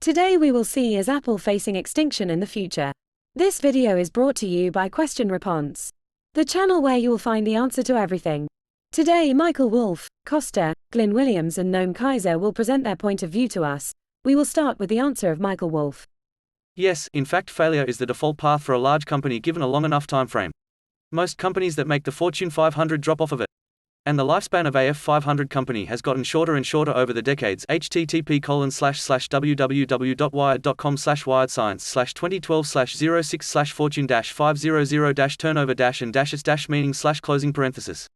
Today we will see is Apple facing extinction in the future. This video is brought to you by Question Response, the channel where you will find the answer to everything. Today Michael Wolfe, Kosta, Glyn Williams and Noam Kaiser will present their point of view to us. We will start with the answer of Michael Wolfe. Yes, in fact failure is the default path for a large company given a long enough time frame. Most companies that make the Fortune 500 drop off of it. And the lifespan of a 500 company has gotten shorter and shorter over the decades. http://wwired.com/wired-science/2012/06/fortune-500-turnover- and its meaning/closing parenthesis.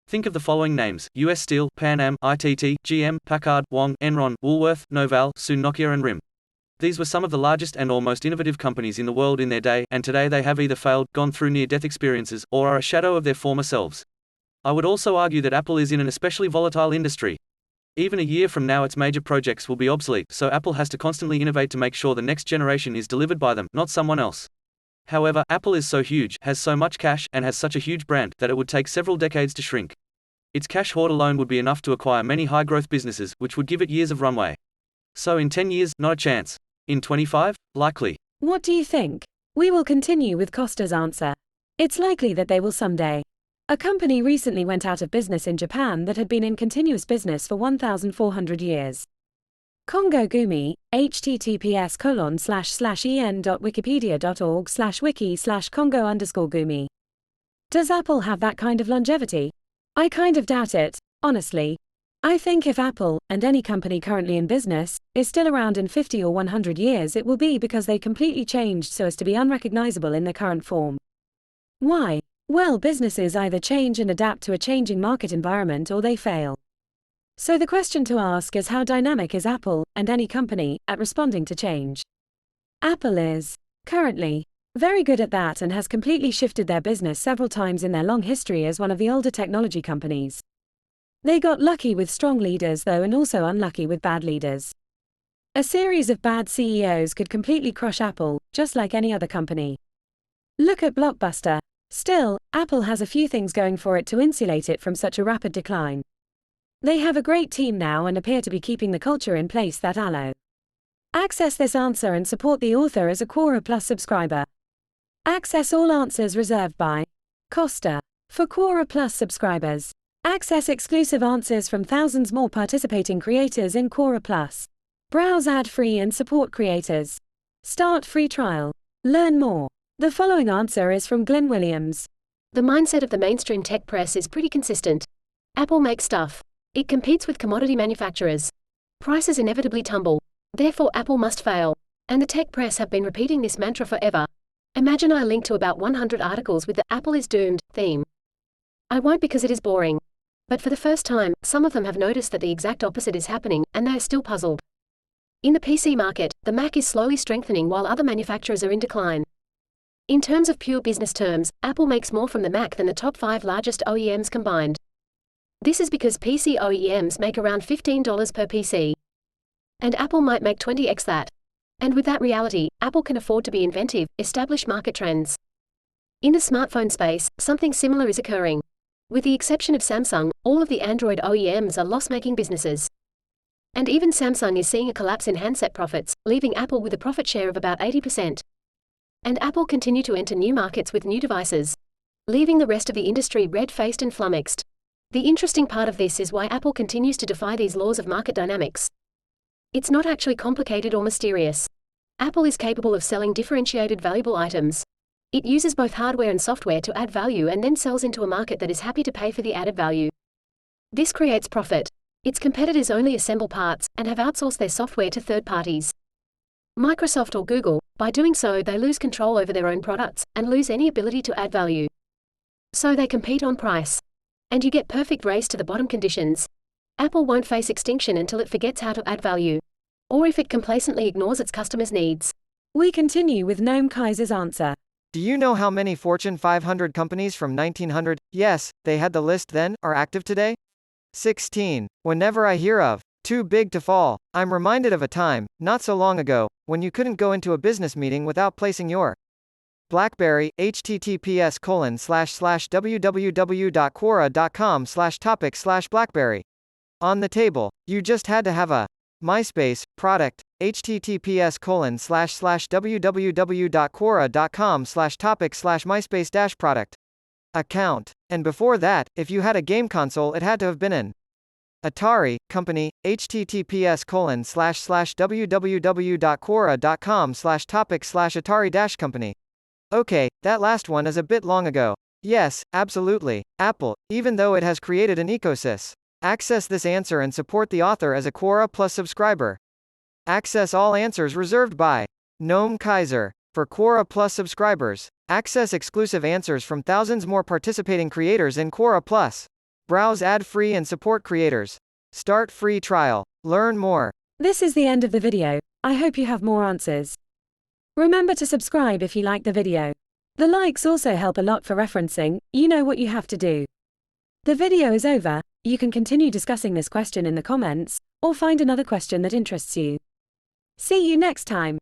Think of the following names: US Steel, Pan Am, ITT, GM, Packard, Wong, Enron, Woolworth, Noval, soon Nokia and RIM. These were some of the largest and or most innovative companies in the world in their day, and today they have either failed, gone through near-death experiences, or are a shadow of their former selves. I would also argue that Apple is in an especially volatile industry. Even a year from now its major projects will be obsolete, so Apple has to constantly innovate to make sure the next generation is delivered by them, not someone else. However, Apple is so huge, has so much cash, and has such a huge brand, that it would take several decades to shrink. Its cash hoard alone would be enough to acquire many high-growth businesses, which would give it years of runway. So in 10 years, not a chance. In 25, likely. What do you think? We will continue with Kosta's answer. It's likely that they will someday. A company recently went out of business in Japan that had been in continuous business for 1,400 years. Kongo Gumi, https://en.wikipedia.org/wiki/Congo_Gumi. Does Apple have that kind of longevity? I kind of doubt it, honestly. I think if Apple, and any company currently in business, is still around in 50 or 100 years, it will be because they completely changed so as to be unrecognizable in their current form. Why? Well, businesses either change and adapt to a changing market environment or they fail. So the question to ask is, how dynamic is Apple, and any company, at responding to change? Apple is, currently, very good at that and has completely shifted their business several times in their long history as one of the older technology companies. They got lucky with strong leaders though, and also unlucky with bad leaders. A series of bad CEOs could completely crush Apple, just like any other company. Look at Blockbuster. Still, Apple has a few things going for it to insulate it from such a rapid decline. They have a great team now and appear to be keeping the culture in place that allow. Access this answer and support the author as a Quora Plus subscriber. Access all answers reserved by Kosta. For Quora Plus subscribers, access exclusive answers from thousands more participating creators in Quora Plus. Browse ad-free and support creators. Start free trial. Learn more. The following answer is from Glyn Williams. The mindset of the mainstream tech press is pretty consistent. Apple makes stuff. It competes with commodity manufacturers. Prices inevitably tumble. Therefore Apple must fail. And the tech press have been repeating this mantra forever. Imagine I link to about 100 articles with the "Apple is doomed" theme. I won't, because it is boring. But for the first time, some of them have noticed that the exact opposite is happening, and they are still puzzled. In the PC market, the Mac is slowly strengthening while other manufacturers are in decline. In terms of pure business terms, Apple makes more from the Mac than the top 5 largest OEMs combined. This is because PC OEMs make around $15 per PC. And Apple might make 20x that. And with that reality, Apple can afford to be inventive, establish market trends. In the smartphone space, something similar is occurring. With the exception of Samsung, all of the Android OEMs are loss-making businesses. And even Samsung is seeing a collapse in handset profits, leaving Apple with a profit share of about 80%. And Apple continue to enter new markets with new devices, leaving the rest of the industry red-faced and flummoxed. The interesting part of this is why Apple continues to defy these laws of market dynamics. It's not actually complicated or mysterious. Apple is capable of selling differentiated valuable items. It uses both hardware and software to add value and then sells into a market that is happy to pay for the added value. This creates profit. Its competitors only assemble parts and have outsourced their software to third parties. Microsoft or Google, by doing so they lose control over their own products, and lose any ability to add value. So they compete on price. And you get perfect race to the bottom conditions. Apple won't face extinction until it forgets how to add value. Or if it complacently ignores its customers' needs. We continue with Noam Kaiser's answer. Do you know how many Fortune 500 companies from 1900, yes, they had the list then, are active today? 16. Whenever I hear of too big to fall, I'm reminded of a time, not so long ago, when you couldn't go into a business meeting without placing your BlackBerry, https://www.quora.com/topic/BlackBerry on the table. You just had to have a MySpace product, https://www.quora.com/topic/myspace-product account. And before that, if you had a game console, it had to have been an Atari company. https://www.quora.com/topic/atari-company. Okay, that last one is a bit long ago. Yes, absolutely. Apple, even though it has created an ecosystem. Access this answer and support the author as a Quora Plus subscriber. Access all answers reserved by Gnome Kaiser. For Quora Plus subscribers, access exclusive answers from thousands more participating creators in Quora Plus. Browse ad-free and support creators. Start free trial. Learn more. This is the end of the video. I hope you have more answers. Remember to subscribe if you like the video. The likes also help a lot for referencing. You know what you have to do. The video is over. You can continue discussing this question in the comments, or find another question that interests you. See you next time.